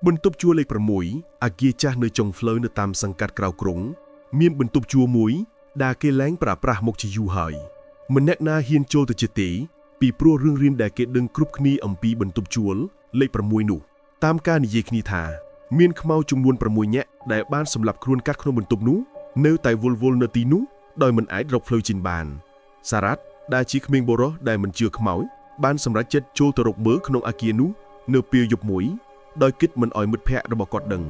បន្ទប់ជួលលេខ6អាគារចាស់នៅចុងផ្លូវនៅតាមសង្កាត់ក្រៅក្រុងមានបន្ទប់ជួលមួយដែលគេលែងប្រើប្រាស់មកជាយូរហើយមិនអ្នកណាហ៊ានចូលទៅជាទេពីព្រោះរឿងរៀនដែលគេដឹងគ្រប់គ្នាអំពីបន្ទប់ជួលលេខ6នោះតាមការនិយាយគ្នាថាមានខ្មោចចំនួន6នាក់ដែលបានសម្លាប់ខ្លួនកាត់ក្នុងបន្ទប់នោះនៅតែវល់នៅទីនោះដោយមិនអាចរកផ្លូវចេញបានសារ៉ាត់ដែលជាក្មេងបុរសដែលមិនជឿខ្មោចបានសម្រេចចិត្តចូលទៅរកមើលក្នុងអាគារនោះនៅពេលយប់មួយដោយគិតមិនឲ្យមិត្តភ័ក្តិរបស់គាត់ដឹង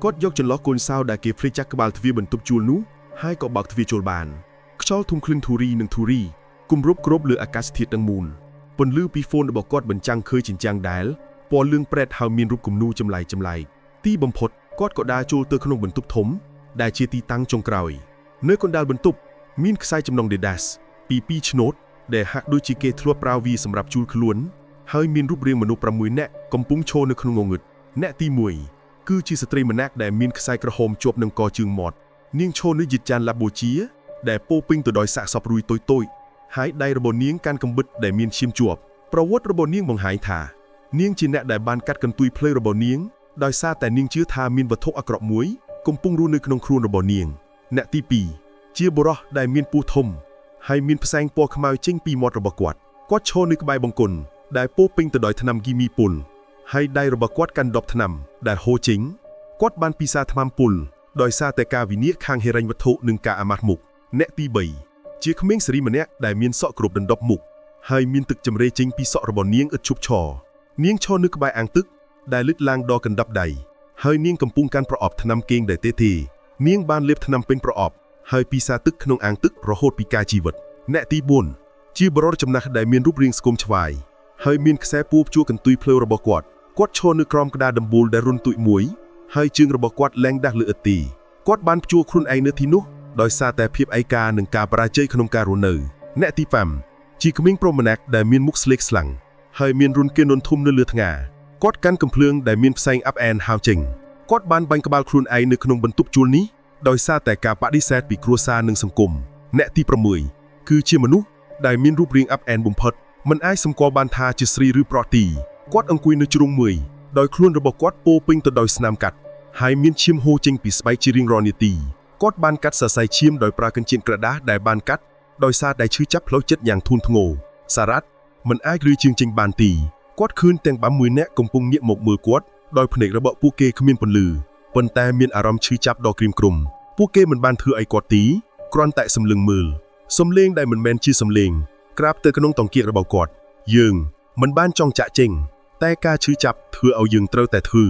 គាត់យកចន្លោះកូនសោដែលគេភ្លេចចាក់ក្បាលទ្វារបន្ទប់ជួលនោះហើយក៏បើកទ្វារចូលបានខ្យល់ធំក្លិនធូរីនិងធូរីគំរប់គ្របលើអាកាសធាតុទាំងមូលពន្លឺពីហ្វូនរបស់គាត់បញ្ចាំងឃើញចិញ្ចាំងដែលពណ៌លឿងប្រេតហើយមានរូបគំនូរចម្លែកទីបំផុតគាត់ក៏ដើរចូលទៅក្នុងបន្ទប់ធំដែលជាទីតាំងចុងក្រោយនៅកណ្ដាលបន្ទប់មានខ្សែចំណង Dedas ពី2ឆ្នូតដែលហាក់ដូចជាគេធ្លាប់ប្រើវាសម្រាប់ជួលខ្លួនហើយមានរូបរាងមនុស្ស6នាក់កំពុងឈរនៅក្នុងងងឹតអ្នកទី1គឺជាស្ត្រីម្នាក់ដែលមានខ្សែក្រហមជាប់នឹងកជើងមាត់នាងឈរនៅយិតចានឡាបូជាដែលពោពេញទៅដោយសាកសពរួយតូចហើយដៃរបស់នាងកាន់កាំបិតដែលមានឈាមជាប់ប្រវត្តិរបស់នាងបង្ហាញថានាងជាអ្នកដែលបានកាត់កន្ទុយភ្លៅរបស់នាងដោយសារតែនាងជឿថាមានវត្ថុអាក្រក់មួយកំពុងរស់នៅក្នុងខ្លួនរបស់នាងអ្នកទី2ជាបុរសដែលមានពោះធំហើយមានផ្សែងពណ៌ខ្មៅចេញពីមាត់របស់គាត់ឈរនៅក្បែរបង្គន់ដែលពោពេញទៅដោយថ្នាំគីមីពុលហើយដៃរបស់គាត់កាន់ដបថ្នាំដែលហូរចេញគាត់បានពិសាថ្នាំពុលដោយសារតែការវិនិច្ឆ័យខាងហិរញ្ញវត្ថុនិងការអាម៉ាស់មុខអ្នកទី3ជាក្មេងសេរីម្នាក់ដែលមានសក់គ្រប់ដណ្ដប់មុខហើយមានទឹកចម្រេចេញពីសក់របស់នាងឥតឈប់ឈរនាងឈរនៅក្បែរអាងទឹកដែលលិចឡើងដល់កណ្ដាប់ដៃហើយនាងកំពុងកាន់ប្រអប់ថ្នាំគេងដែលទេនាងបានលាបថ្នាំពេញប្រអប់ហើយពិសាទឹកក្នុងអាងទឹករហូតពីការជីវិតអ្នកទី4ជាបរិរចំណាស់ដែលមានរូបរាងស្គមឆ្វាយហើយមានខ្សែពួរព្យួរកន្ទុយភ្លើរបស់គាត់ឈរនៅក្រោមក្តារដំបូលដែលរុនទុយមួយហើយជើងរបស់គាត់លែងដាស់លើឥដ្ឋទីគាត់បានព្យួរខ្លួនឯងនៅទីនោះដោយសារតែភាពឯកានិងការបរាជ័យក្នុងការរស់នៅអ្នកទី5ជាក្មេងប្រុសម្នាក់ដែលមានមុខស្លេកស្លាំងហើយមានរុនគេនុនធំនៅលើថ្ងាគាត់កាន់កំភ្លើងដែលមានផ្សែងអាប់អែនហៅចេញគាត់បានបាញ់ក្បាលខ្លួនឯងនៅក្នុងបន្ទប់ជួលនេះដោយសារតែការបដិសេធពីគ្រួសារនិងសង្គមអ្នកទី6គឺជាមនុស្សដែលមានរូបរាងអាប់អែនបំផុតមិនអាចសម្គាល់បានថាជាស្រីឬប្រុសទីគាត់អង្គុយនៅជ្រុងមួយដោយខ្លួនរបស់គាត់ពោពេញទៅដោយស្នាមកាត់ហើយមានឈាមហូរចេញពីស្បែកជារៀងរាល់នាទីគាត់បានកាត់សរសៃឈាមដោយប្រើកញ្ចៀនក្រដាសដែលបានកាត់ដោយសារតែឈឺចាប់ផ្លូវចិត្តយ៉ាងធ្ងន់ធ្ងរសារ៉ាត់មិនអាចរឿជើងចេញបានទីគាត់ឃើញទាំងបាំមួយនាក់កំពុងងាកមកមើលគាត់ដោយភ្នែករបស់ពួកគេគ្មានពន្លឺប៉ុន្តែមានអារម្មណ៍ឈឺចាប់ដ៏ក្រៀមក្រំពួកគេមិនបានធ្វើអីគាត់ទីគ្រាន់តែសម្លឹងមើលសំឡេងដែលមិនមែនជាសំឡេងក្រាបទៅក្នុងតង្គៀករបស់គាត់យើងមិនបានចង់ចាក់ចេញតែការឈឺចាប់ធ្វើឲ្យយើងត្រូវតែធ្វើ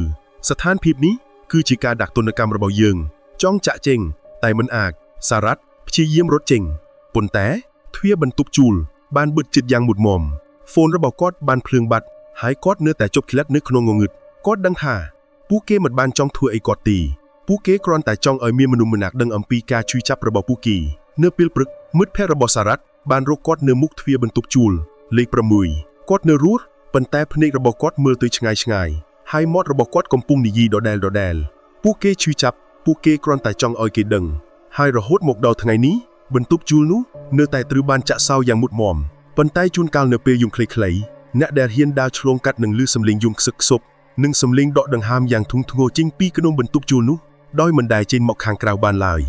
ស្ថានភាពនេះគឺជាការដាក់ទណ្ឌកម្មរបស់យើងចង់ចាក់ចេញតែមិនអាចសារ៉ាត់ព្យាយាមរត់ចេញប៉ុន្តែទ្វារបន្ទប់ជួលបានបិទជិតយ៉ាងមុតមមហ្វូនរបស់គាត់បានភ្លើងបាត់ហើយគាត់នៅតែជប់ឃ្លាត់នៅក្នុងងងឹតគាត់ដឹងថាពួកគេមិនបានចង់ធ្វើអីគាត់ទេពួកគេគ្រាន់តែចង់ឲ្យមានមនុស្សម្នាក់ដឹងអំពីការឈឺចាប់របស់ពួកគេនៅពេលព្រឹកមិត្តភ័ក្តិរបស់សារ៉ាត់បានរកគាត់នៅមុខទ្វារបន្ទប់ជួលលេខ6គាត់នៅរស់ប៉ុន្តែភ្នែករបស់គាត់មើលទៅឆ្ងាយហើយមាត់របស់គាត់កំពុងនិយាយដដែលពួកគេឈឺចាប់ពួកគេគ្រាន់តែចង់ឲ្យគេដឹងហើយរហូតមកដល់ថ្ងៃនេះបន្ទប់ជួលនោះនៅតែត្រូវបានចាក់សោយ៉ាងមុតមមប៉ុន្តែជួនកាលនៅពេលយំខ្លីៗអ្នកដែលហ៊ានដើរឆ្លងកាត់នឹងឮសំឡេងយំខ្សឹកខ្សប់និងសំឡេងដកដង្ហើមយ៉ាងធ្ងន់ធ្ងរចេញពីក្នុងបន្ទប់ជួលនោះដោយមិនដែលចេញមកខាងក្រៅបានឡើយ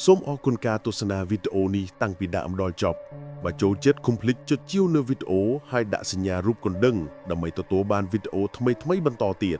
សូមអរគុណការទស្សនាវីដេអូនេះតាំងពីដើមដល់ចប់បើចូលចិត្តកុំភ្លេចចុចជាវនៅវីដេអូហើយដាក់សញ្ញារូបកណ្ដឹងដើម្បីទទួលបានវីដេអូថ្មីៗបន្តទៀត